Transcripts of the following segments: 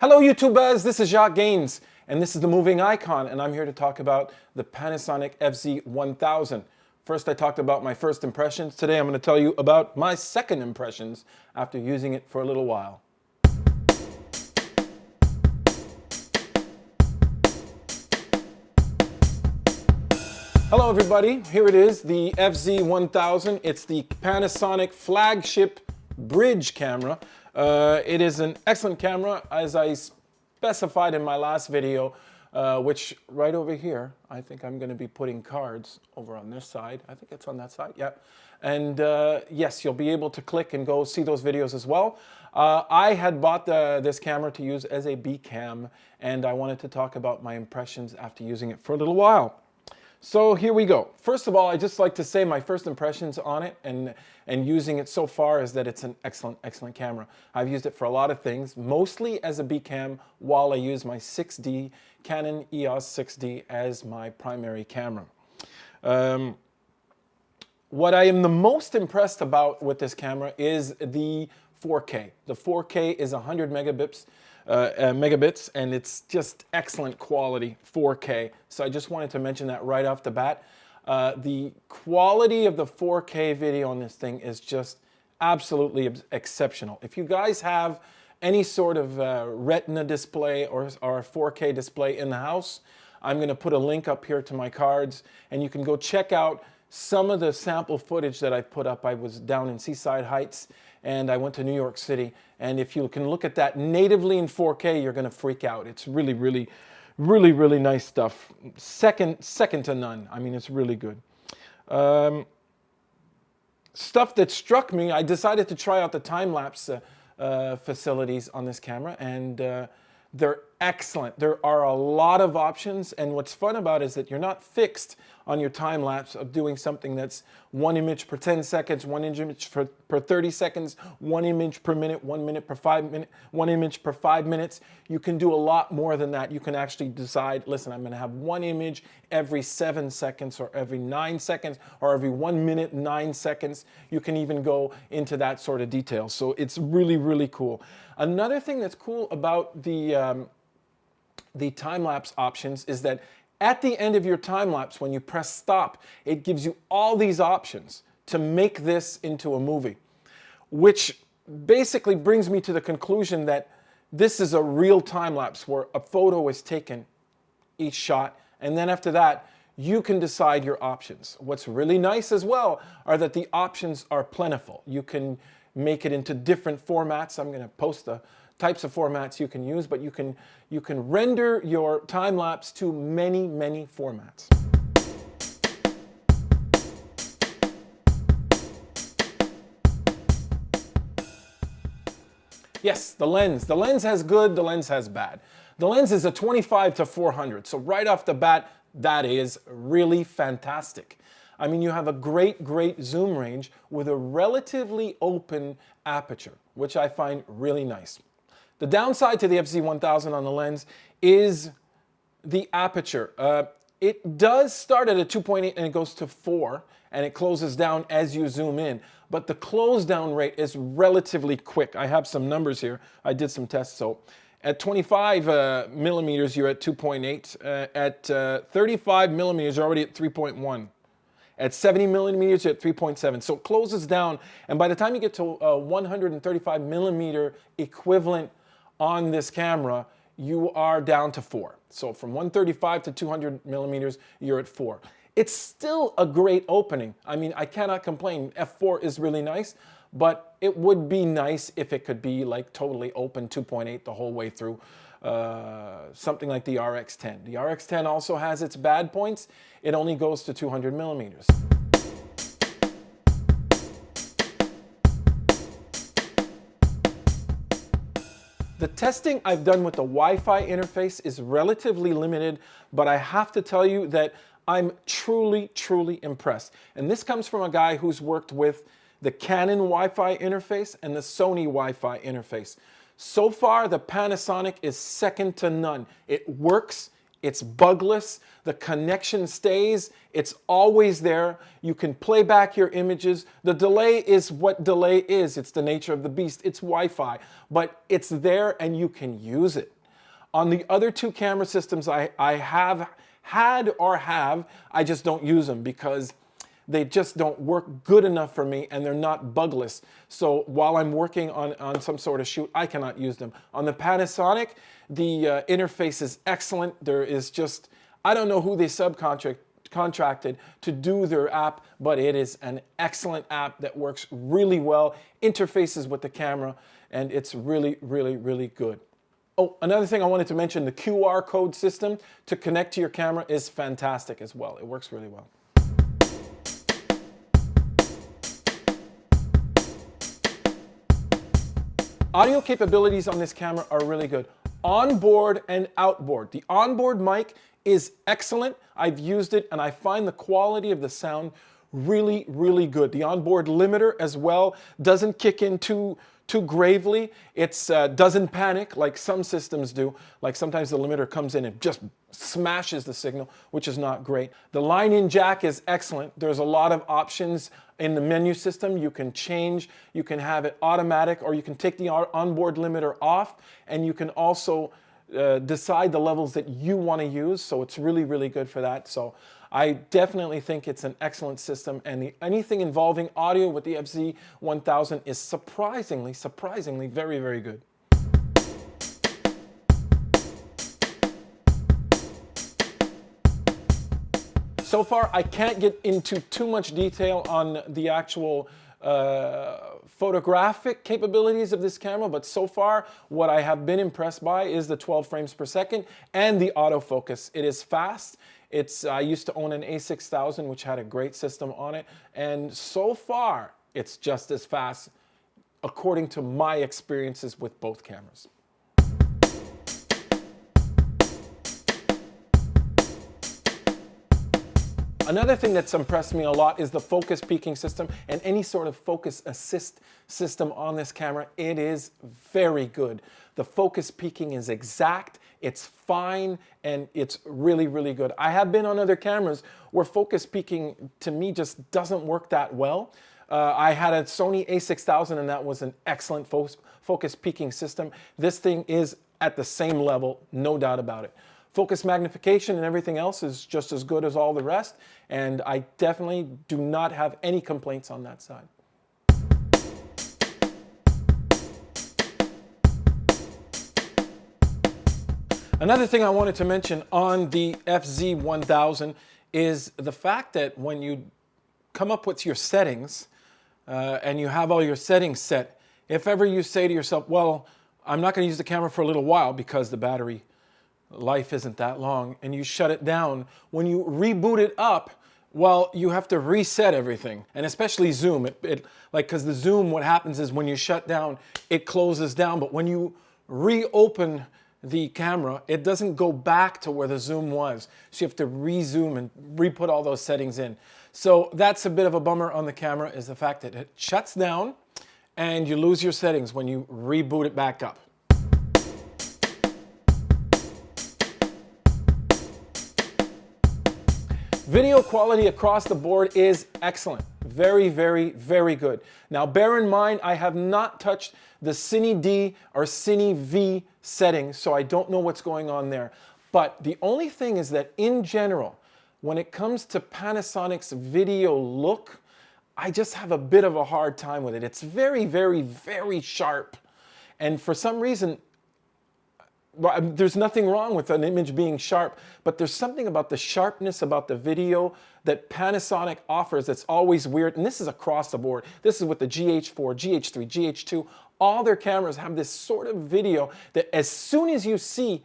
Hello YouTubers, this is Jacques and this is the moving icon, and I'm here to talk about the Panasonic FZ1000. First I talked about my first impressions. Today I'm going to tell you about my second impressions after using it for a little while. Hello everybody, here it is, the FZ1000. It's the Panasonic flagship bridge camera. It is an excellent camera, as I specified in my last video, which right over here, I think I'm going to be putting cards over on this side. I think it's on that side, yeah. And yes, you'll be able to click and go see those videos as well. I had bought this camera to use as a B cam, and I wanted to talk about my impressions after using it for a little while. So here we go. First of all, I just like to say my first impressions on it and using it so far is that it's an excellent camera. I've used it for a lot of things, mostly as a B cam while I use my 6D, Canon EOS 6D as my primary camera. What I am the most impressed about with this camera is the 4K. The 4K is 100 megabits, and it's just excellent quality 4K. So I just wanted to mention that right off the bat. The quality of the 4K video on this thing is just absolutely exceptional. If you guys have any sort of retina display or 4K display in the house, I'm going to put a link up here to my cards, and you can go check out some of the sample footage that I put up. I was down in Seaside Heights and I went to New York City, and if you can look at that natively in 4K, you're going to freak out. It's really nice stuff. Second to none. I mean, it's really good. Stuff that struck me, I decided to try out the time-lapse facilities on this camera, and they're excellent. There are a lot of options, and what's fun about it is that you're not fixed on your time lapse of doing something that's 1 image per 10 seconds, 1 image per 30 seconds, 1 image per minute, 1 minute per 5 minutes, 1 image per 5 minutes. You can do a lot more than that. You can actually decide, listen, I'm going to have 1 image every 7 seconds or every 9 seconds or every 1 minute, 9 seconds. You can even go into that sort of detail. So it's really cool. Another thing that's cool about the time-lapse options is that at the end of your time-lapse, when you press stop, it gives you all these options to make this into a movie, which basically brings me to the conclusion that this is a real time-lapse where a photo is taken each shot, and then after that, you can decide your options. What's really nice as well are that the options are plentiful. You can make it into different formats. I'm going to post the types of formats you can use, but you can render your time lapse to many formats. Yes, the lens. The lens has good, the lens has bad. The lens is a 25 to 400, so right off the bat, that is really fantastic. I mean, you have a great zoom range with a relatively open aperture, which I find really nice. The downside to the FZ1000 on the lens is the aperture. It does start at a 2.8 and it goes to 4, and it closes down as you zoom in, but the close down rate is relatively quick. I have some numbers here. I did some tests. So at 25 millimeters, you're at 2.8. At 35 millimeters, you're already at 3.1. At 70 millimeters, you're at 3.7. So it closes down, and by the time you get to 135 millimeter equivalent on this camera, you are down to 4. So from 135 to 200 millimeters, you're at 4. It's still a great opening. I mean, I cannot complain. F4 is really nice, but it would be nice if it could be like totally open 2.8 the whole way through. Something like the RX10. The RX10 also has its bad points. It only goes to 200 millimeters. The testing I've done with the Wi-Fi interface is relatively limited, but I have to tell you that I'm truly impressed. And this comes from a guy who's worked with the Canon Wi-Fi interface and the Sony Wi-Fi interface. So far, the Panasonic is second to none. It works, It's bugless. The connection stays. It's always there. You can play back your images. The delay is what delay is. It's the nature of the beast. It's Wi-Fi, but it's there and you can use it. On the other two camera systems I have had or have, I just don't use them because they just don't work good enough for me and they're not bugless. So while I'm working on some sort of shoot, I cannot use them. On the Panasonic, the interface is excellent. There is just, I don't know who they contracted to do their app, but it is an excellent app that works really well, interfaces with the camera, and it's really, really, really good. Oh, another thing I wanted to mention, the QR code system to connect to your camera is fantastic as well. It works really well. Audio capabilities on this camera are really good. Onboard and outboard. The onboard mic is excellent. I've used it and I find the quality of the sound really, really good. The onboard limiter as well doesn't kick in too gravely. It doesn't panic like some systems do. Like sometimes the limiter comes in and just smashes the signal, which is not great. The line-in jack is excellent. There's a lot of options in the menu system. You can change, you can have it automatic, or you can take the onboard limiter off, and you can also decide the levels that you want to use. So it's really, really good for that. So I definitely think it's an excellent system, and anything involving audio with the FZ1000 is surprisingly very, very good. So far, I can't get into too much detail on the actual photographic capabilities of this camera, but so far what I have been impressed by is the 12 frames per second and the autofocus. It is fast. I used to own an A6000 which had a great system on it, and so far it's just as fast according to my experiences with both cameras. Another thing that's impressed me a lot is the focus peaking system and any sort of focus assist system on this camera. It is very good. The focus peaking is exact, it's fine, and it's really, really good. I have been on other cameras where focus peaking to me just doesn't work that well. I had a Sony A6000 and that was an excellent focus peaking system. This thing is at the same level, no doubt about it. Focus magnification and everything else is just as good as all the rest, and I definitely do not have any complaints on that side. Another thing I wanted to mention on the FZ1000 is the fact that when you come up with your settings and you have all your settings set, if ever you say to yourself, well, I'm not going to use the camera for a little while because the battery life isn't that long, and you shut it down, when you reboot it up, well, you have to reset everything, and especially zoom. Because the zoom, what happens is when you shut down, it closes down, but when you reopen the camera, it doesn't go back to where the zoom was. So you have to rezoom and re-put all those settings in. So that's a bit of a bummer on the camera, is the fact that it shuts down and you lose your settings when you reboot it back up. Video quality across the board is excellent. Very, very, very good. Now bear in mind, I have not touched the Cine D or Cine V settings, so I don't know what's going on there. But the only thing is that in general, when it comes to Panasonic's video look, I just have a bit of a hard time with it. It's very, very, very sharp. And for some reason, there's nothing wrong with an image being sharp, but there's something about the sharpness about the video that Panasonic offers that's always weird, and this is across the board. This is with the GH4, GH3, GH2. All their cameras have this sort of video that as soon as you see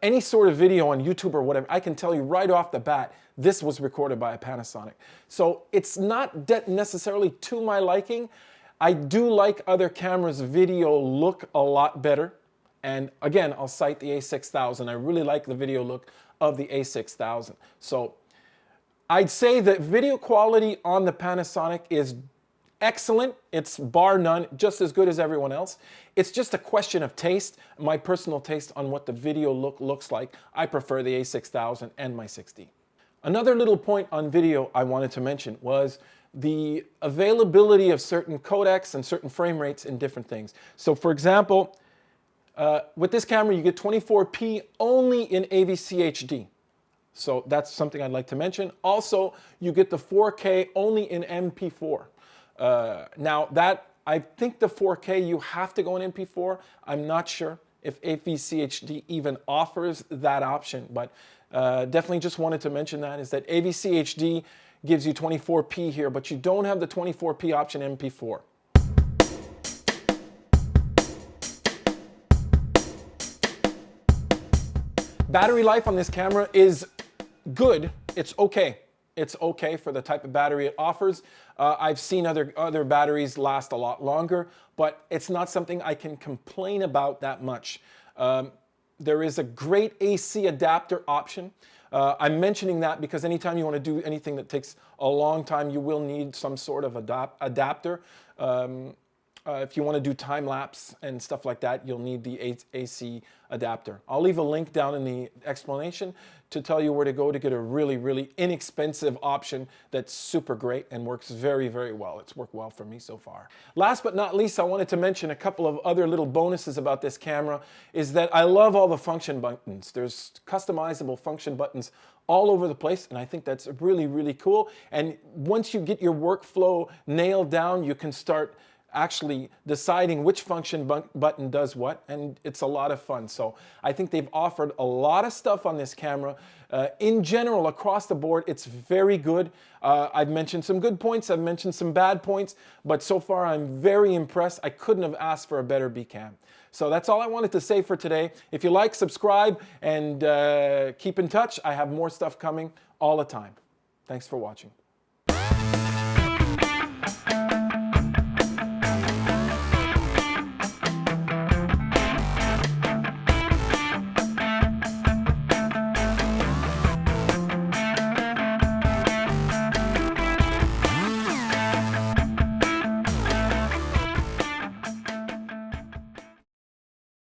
any sort of video on YouTube or whatever, I can tell you right off the bat, this was recorded by a Panasonic. So it's not necessarily to my liking. I do like other cameras' video look a lot better. And again, I'll cite the A6000. I really like the video look of the A6000. So I'd say that video quality on the Panasonic is excellent. It's bar none, just as good as everyone else. It's just a question of taste, my personal taste on what the video looks like. I prefer the A6000 and my 6D. Another little point on video I wanted to mention was the availability of certain codecs and certain frame rates in different things. So for example, with this camera you get 24p only in AVC HD. So that's something I'd like to mention. Also, you get the 4K only in MP4. Now that, I think the 4K you have to go in MP4. I'm not sure if AVC HD even offers that option, but definitely just wanted to mention that, is that AVC HD gives you 24p here, but you don't have the 24p option in MP4. Battery life on this camera is good. It's okay. It's okay for the type of battery it offers. I've seen other batteries last a lot longer, but it's not something I can complain about that much. There is a great AC adapter option. I'm mentioning that because anytime you want to do anything that takes a long time, you will need some sort of adapter. If you want to do time lapse and stuff like that, you'll need the AC adapter. I'll leave a link down in the explanation to tell you where to go to get a really, really inexpensive option that's super great and works very, very well. It's worked well for me so far. Last but not least, I wanted to mention a couple of other little bonuses about this camera, is that I love all the function buttons. There's customizable function buttons all over the place, and I think that's really, really cool. And once you get your workflow nailed down, you can start actually deciding which function button does what, and it's a lot of fun. So I think they've offered a lot of stuff on this camera. In general, across the board, it's very good. I've mentioned some good points, I've mentioned some bad points, but so far I'm very impressed. I couldn't have asked for a better B cam. So that's all I wanted to say for today. If you like, subscribe, and keep in touch. I have more stuff coming all the time. Thanks for watching.